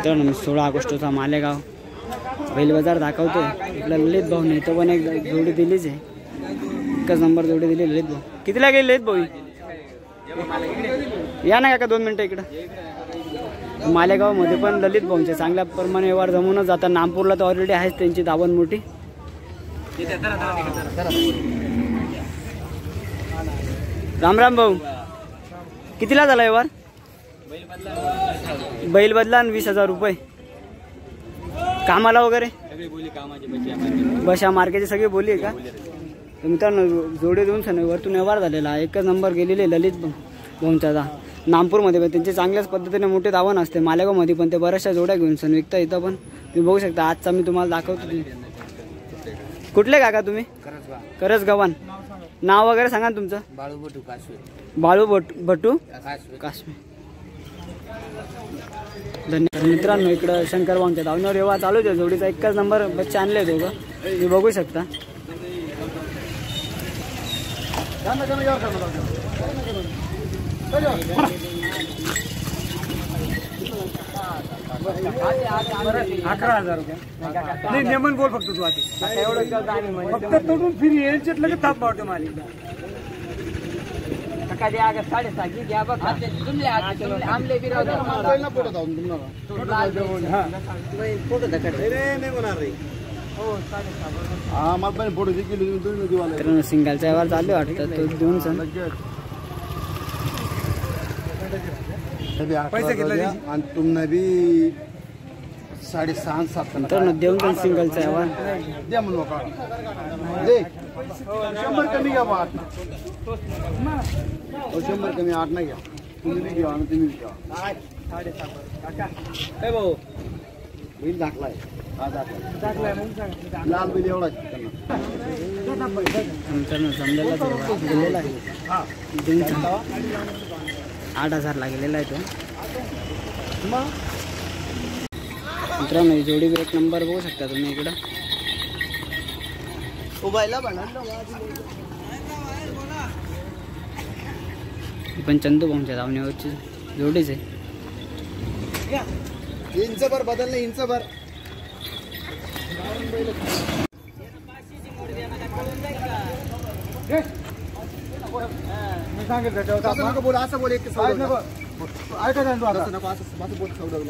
मित्रांनो 16 ऑगस्टचा मालेगाव बैल बाजार दाखवतोय। इकडे ललित भाऊ नाही तो पण एक जोडी दिलीच आहे, एकच नंबर जोडी दिली ललित भाऊ। कितीला गेली ललित भाऊ? या ना काका 2 मिनिटं इकडं। मालेगाव मध्ये पण ललित भाऊंचे चांगल्या प्रमाणे व्यवहार जमूनच जातात। नामपूरला तर ऑलरेडी आहेच त्यांची दावण मोठी। राम राम भाऊ, कितीला झाला व्यवहार? बैल बदला आणि 20,000 रुपये। कामाला वगैरे बशा मार्केटची सगळी बोली आहे का? तर मित्रांनो जोडे देऊन सण वरतून व्यवहार झालेला आहे, एकच नंबर गेलेले ललित भाऊंचा। नामपूरमध्ये पण त्यांचे चांगल्याच पद्धतीने मोठे दावण असते। मालेगावमध्ये पण ते बऱ्याचशा जोड्या घेऊन सण विकता इथं पण तुम्ही बघू शकता। आजचा मी तुम्हाला दाखवतो। कुठले काका तुम्ही? करसगावान। नाव वगैरे सांगा ना तुमचं? बाळू भटू काशवे। बाळू भटू काशवे। धन्यवाद मित्रांनो। इकडं शंकर भाऊंच्या धावण्यावर व्यवहार चालू आहे। जोडीचा एकच नंबर बच्चे आणले दोघं, तुम्ही बघू शकता। नाही नेमन बोल फक्त तू आता एवढं फक्त तोडून फिरी यांच्यात लगेच थाप पावते मालिक कधी आग 6:30 घ्या बघा। तुमले आमले विरोध मोबाईलला फोटो दाऊन तुम्हाला फोटो दाखव रे नाही होणार रे। हो 6:30 हा मग पण फोटो दिली तुम्ही दिवाला तर सिंगलचा व्यवहार चालू वाटतं तो देऊन सण पैसे घेतले आणि तुमने भी 6.5-7 तर देऊन पण सिंगलचा व्यवहार द्या म्हणून का दे 100 कमी घ्या बा 100 कमी 8 नाही घ्या तुम्ही घ्या आणि तुम्ही घ्या 6.5 काका काय भाऊ बिल दाखलाय हा दाखलाय म्हणून सांग लाल बिल एवढा मित्रांनो जमलेला दिलेला आहे। हा 8,000 लागलेला आहे तो। मित्रांनो ही जोडी एक नंबर बघू शकता तुम्ही इकडं। पण चंदू भाऊंच्या धावण्यावरची जोडीच आहे। इंच भर बदल नाही इंच भर मी सांगितलं बोल असं बोल एक ऐका नको असं बोल 55-57 झाले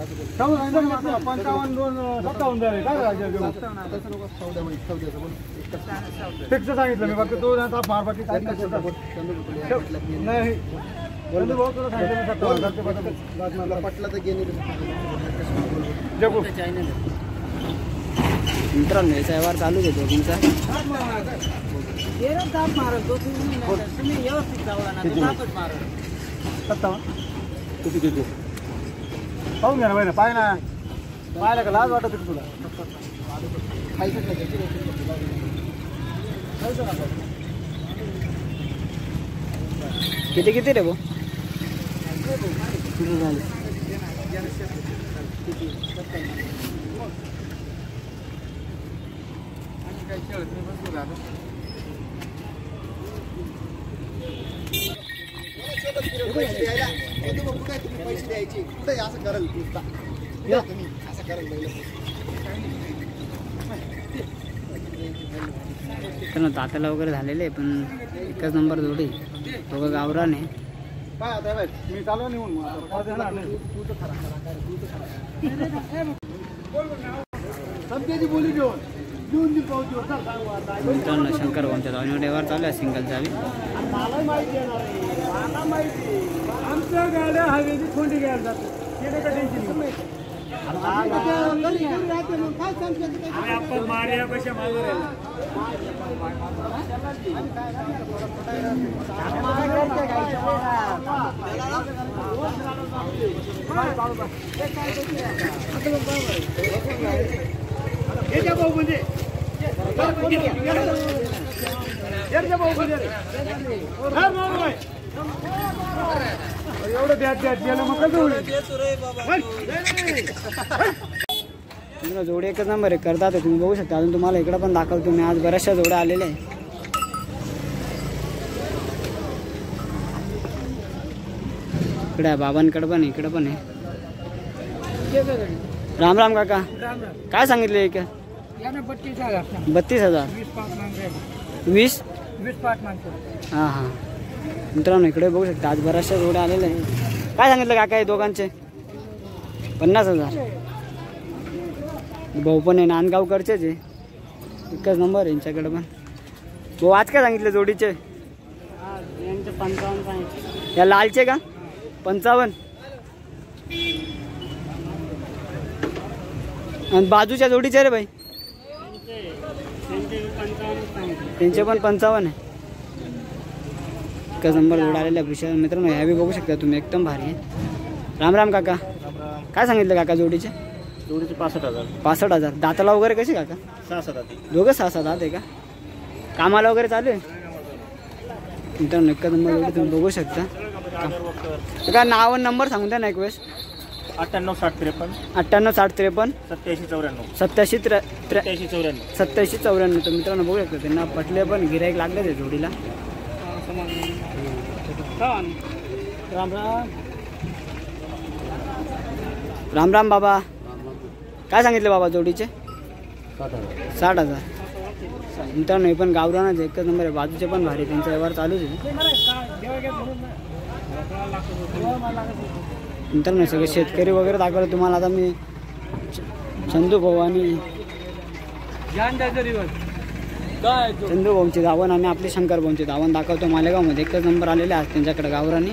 फिक्स सांगितलं मी फक्त तो मार बाकी नाही पटलं तर गेले। मित्रांनो याचा व्यवहार चालू आहे दोघींचा। किती पाहून घ्या ना बाई पाय ना पाहायला का लाज वाटत तुला? किती किती रे भाऊ? पैसे द्यायचे असं करेल असं करेल त्यांना तात्याला वगैरे झालेले पण एकच नंबर जोडी दोघं गावराने। काय आता मी चालू निघून समजायची बोली घेऊन मित्रांनो शंकर भाऊंच्या धावण्यावर व्यवहार चालू आहे सिंगलचा बी। मला माहिती आहे मला माहिती आमच्या गाड्या हवेची खोंडी घ्यायला जातात ते नका टेन्शन घेऊ। आपण मार्या कशा मागं भाऊ म्हणजे एवढं द्या गेलं मग कसं होईल? जोडी एकच नंबर आहे करतात तुम्ही बघू शकता। अजून तुम्हाला इकडे पण दाखवतो मी, आज बऱ्याचशा जोड्या आलेल्या आहे। इकडे बाबांकडे पण इकडे पण आहे। राम राम काका, काय सांगितले एक? 32,000. 20? हां हां. मित्रांनो इकडे बघू शकता आज बऱ्याचशा जोड्या आलेल्या आहे. काय सांगितलं काका हे दोघांचे? 50,000. भाऊ पण आहे नांदगावकडचेच आहे, एकच नंबर आहे यांच्याकडे पण. भाऊ आज काय सांगितलं जोडीचे? 55 सांगितले. या लालचे का 55? आणि बाजूच्या जोडीचे रे भाई? त्यांचे पण 55 आहे. एकच नंबर जोड आलेला आहे विशाल मित्रांनो. ह्या बी बघू शकता तुम्ही, एकदम भारी आहे. राम राम काका, काय सांगितलं काका जोडीचे? जोडीचे 65,000. 65,000. दाताला वगैरे कसे काका? 6-7. दोघं 6-7 दात आहे का? कामाला वगैरे चालू आहे मित्रांनो. एकच नंबर जोडी तुम्ही बघू शकता. का नाव आणि नंबर सांगून द्या ना एक वेळेस. 98-60-53. 98-60-53. 87-94. 87-94. तर मित्रांनो बघू शकता त्यांना पटले पण गिराईक लागले ते जोडीला. राम राम. राम राम बाबा, काय सांगितले बाबा जोडीचे? 60,000. मित्रांनो हे पण गावरानच एकच नंबर आहे. बाजूचे पण भारी, त्यांचा व्यवहार चालूच आहे मित्रांनो. सगळे शेतकरी वगैरे दाखवलं तुम्हाला. आता मी चंदू भाऊ आणि चंदू भाऊंची धावण आणि आपली शंकर भाऊंची धावण दाखवतो मालेगावमध्ये. एकच नंबर आलेले आहेत त्यांच्याकडे गावरानी.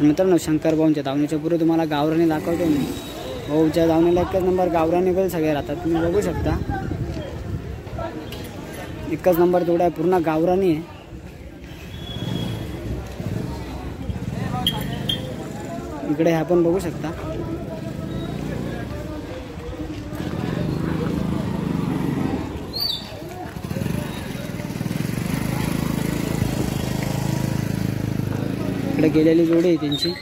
मित्रांनो शंकर भाऊंच्या धावणीच्या पुढे तुम्हाला गावरानी दाखवतो मी. भाऊच्या धावणीला एकच नंबर गावरानी बैल सगळे राहतात, तुम्ही बघू शकता. एकच नंबर जोड्या आहे, पूर्ण गावरानी आहे. इकडे ह्या पण बघू शकता. इकडे गेलेली जोडी आहे त्यांची.